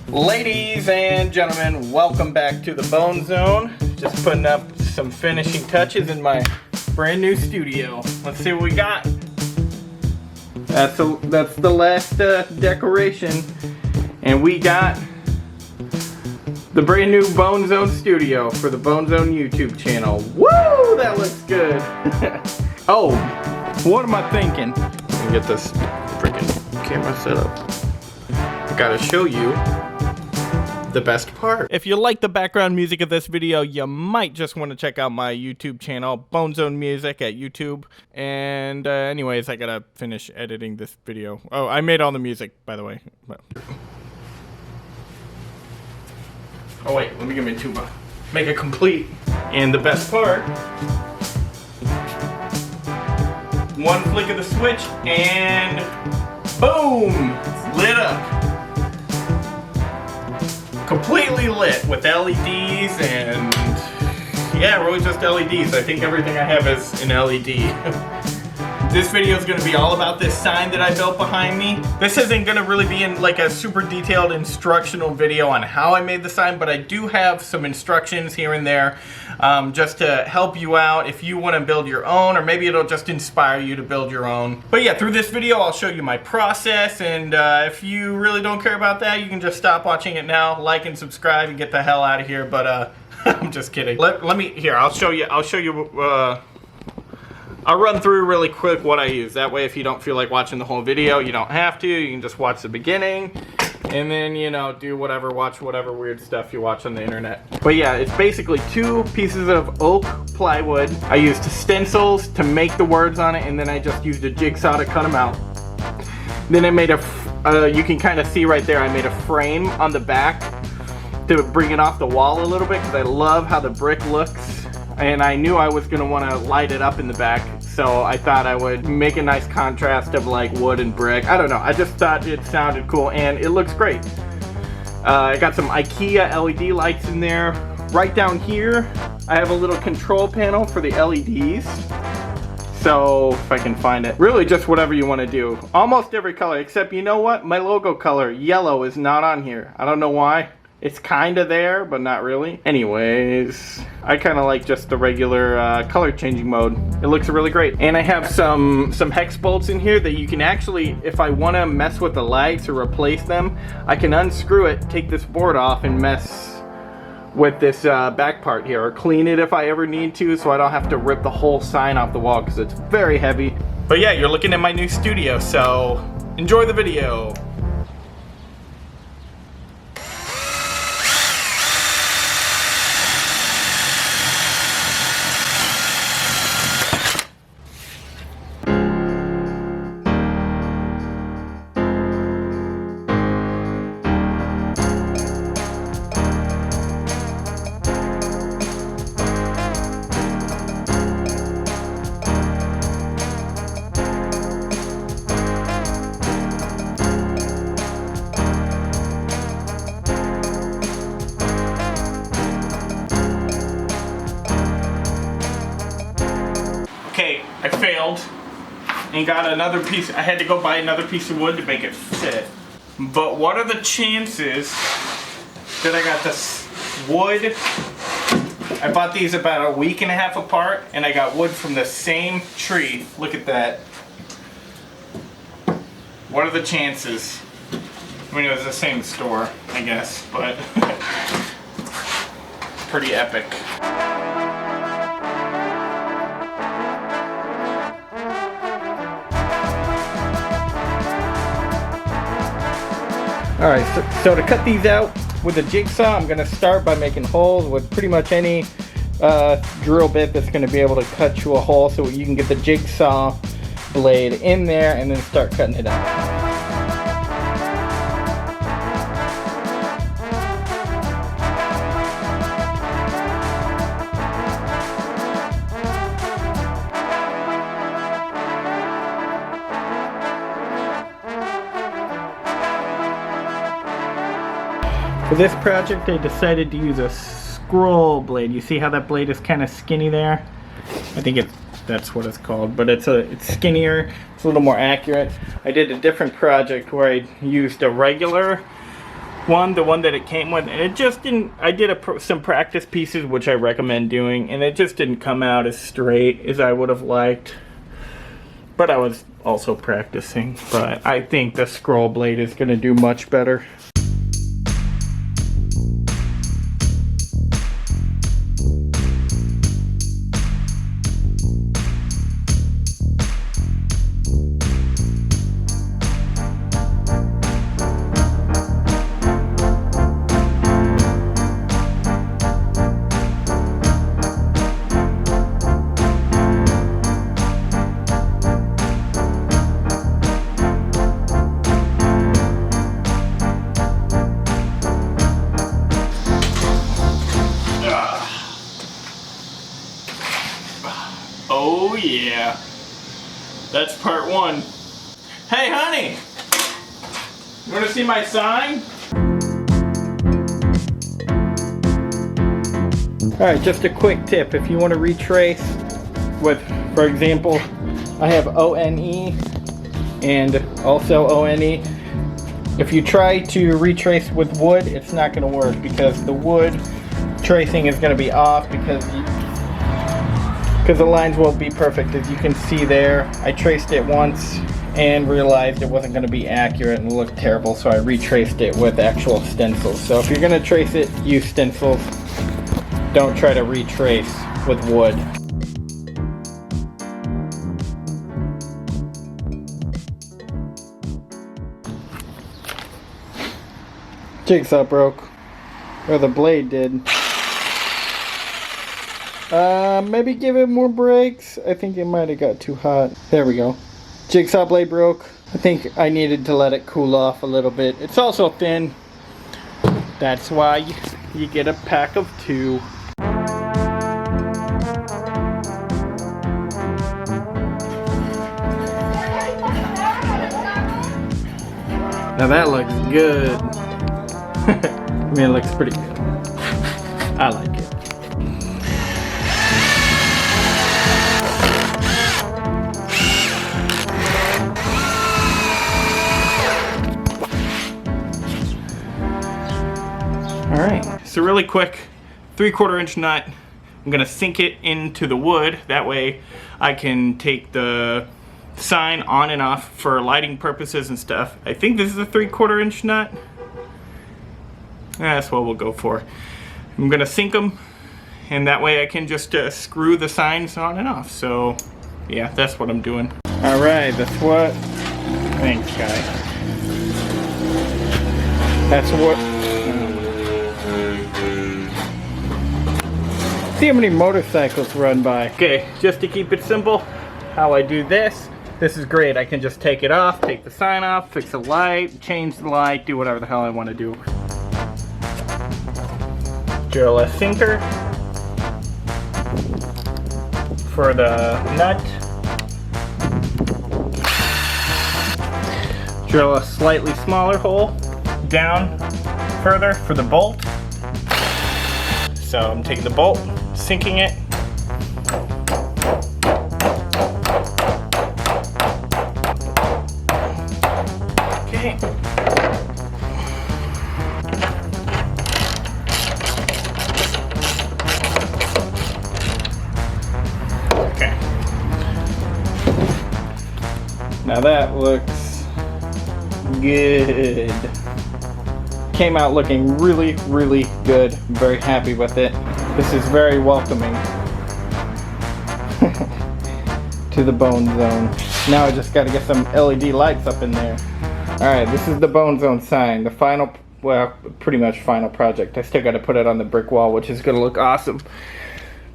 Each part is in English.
Ladies and gentlemen, welcome back to the BoneZone. Just putting up some finishing touches in my brand new studio. Let's see what we got. That's the last decoration, and we got the brand new BoneZone studio for the BoneZone YouTube channel. Woo! That looks good. Oh, what am I thinking? Let me get this freaking camera set up. Gotta show you the best part. If you like the background music of this video, you might just want to check out my YouTube channel, BoneZone Music at YouTube. And anyways, I gotta finish editing this video. Oh, I made all the music, by the way. Oh wait, let me get my tuba. Make it complete. And the best part, one flick of the switch and boom, it's lit up. Completely lit with LEDs and yeah, really just LEDs. I think everything I have is an LED. This video is going to be all about this sign that I built behind me. This isn't going to really be in like a super detailed instructional video on how I made the sign, but I do have some instructions here and there just to help you out if you want to build your own, or maybe it'll just inspire you to build your own. But yeah, through this video I'll show you my process, and if you really don't care about that, you can just stop watching it now, like and subscribe and get the hell out of here. But I'm just kidding. Let me, here, I'll show you I'll run through really quick what I use. That way if you don't feel like watching the whole video, you don't have to. You can just watch the beginning and then, you know, do whatever, watch whatever weird stuff you watch on the internet. But yeah, it's basically 2 pieces of oak plywood. I used stencils to make the words on it, and then I just used a jigsaw to cut them out. Then I made you can kind of see right there, I made a frame on the back to bring it off the wall a little bit because I love how the brick looks. And I knew I was going to want to light it up in the back, so I thought I would make a nice contrast of like wood and brick. I don't know, I just thought it sounded cool and it looks great. I got some IKEA LED lights in there. Right down here I have a little control panel for the LEDs. So if I can find it, really just whatever you want to do. Almost every color, except you know what? My logo color, yellow, is not on here. I don't know why. It's kind of there, but not really. Anyways, I kind of like just the regular color changing mode. It looks really great. And I have some hex bolts in here that you can actually, if I want to mess with the lights or replace them, I can unscrew it, take this board off, and mess with this back part here, or clean it if I ever need to, so I don't have to rip the whole sign off the wall because it's very heavy. But yeah, you're looking at my new studio, so enjoy the video. Okay, I failed and got another piece. I had to go buy another piece of wood to make it fit. But what are the chances that I got this wood? I bought these about a week and a half apart, and I got wood from the same tree. Look at that. What are the chances? I mean, it was the same store, I guess, but pretty epic. Alright, so to cut these out with a jigsaw, I'm going to start by making holes with pretty much any drill bit that's going to be able to cut you a hole so you can get the jigsaw blade in there and then start cutting it out. For this project, I decided to use a scroll blade. You see how that blade is kind of skinny there? I think that's what it's called, but it's skinnier, it's a little more accurate. I did a different project where I used a regular the one that it came with, and it just didn't. I did some practice pieces, which I recommend doing, and it just didn't come out as straight as I would have liked. But I was also practicing. But I think the scroll blade is going to do much better. Oh yeah, that's part one. Hey honey, you want to see my sign? Alright, just a quick tip. If you want to retrace with, for example, I have ONE and also ONE. If you try to retrace with wood, it's not going to work because the wood tracing is going to be off because the lines won't be perfect. As you can see there, I traced it once and realized it wasn't going to be accurate and looked terrible, so I retraced it with actual stencils. So if you're going to trace it, use stencils. Don't try to retrace with wood. Jigsaw broke, or the blade did. Maybe give it more breaks. I think it might have got too hot. There we go. Jigsaw blade broke. I think I needed to let it cool off a little bit. It's also thin. That's why you get a pack of 2. Now that looks good. I mean, it looks pretty good. I like it. Alright, so really quick, 3/4 inch nut. I'm gonna sink it into the wood. That way I can take the sign on and off for lighting purposes and stuff. I think this is a 3/4 inch nut. That's what we'll go for. I'm gonna sink them, and that way I can just screw the signs on and off. So yeah, that's what I'm doing. Alright, that's what. Thanks, guy. That's what. See how many motorcycles run by. Okay, just to keep it simple, how I do this. This is great. I can just take it off, take the sign off, fix the light, change the light, do whatever the hell I want to do. Drill a sinker for the nut. Drill a slightly smaller hole down further for the bolt. So I'm taking the bolt, sinking it. Okay. Okay. Now that looks good. Came out looking really, really good. I'm very happy with it. This is very welcoming to the BoneZone. Now I just got to get some LED lights up in there. Alright, this is the BoneZone sign. The final, well, pretty much final project. I still got to put it on the brick wall, which is going to look awesome.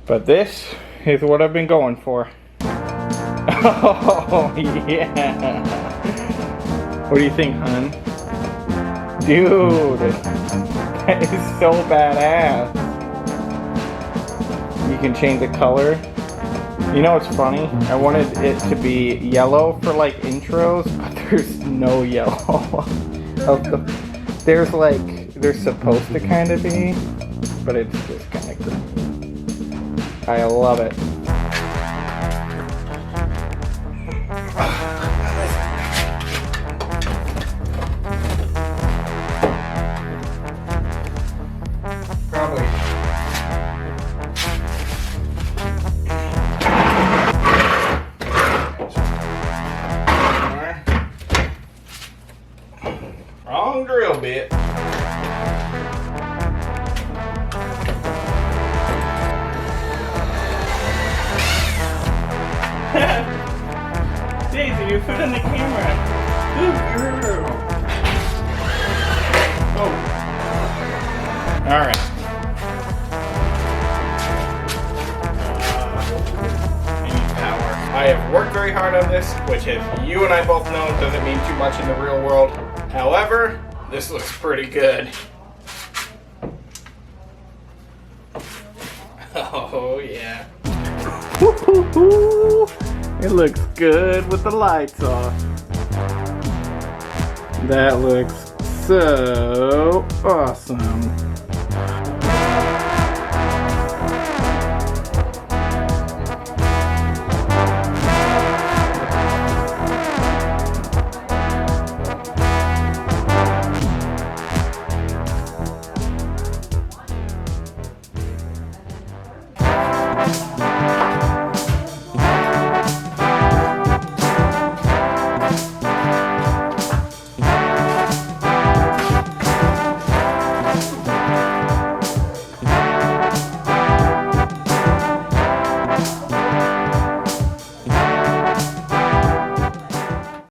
But this is what I've been going for. Oh, yeah. What do you think, hon? Dude, that is so badass. You can change the color. You know what's funny? I wanted it to be yellow for like intros, but there's no yellow. There's like, there's supposed to kind of be, but it's just kind of green. I love it. putting your foot in the camera. Good girl. Oh. Alright. I need power. I have worked very hard on this, which, as you and I both know, doesn't mean too much in the real world. However, this looks pretty good. Oh, yeah. It looks good with the lights off. That looks so awesome.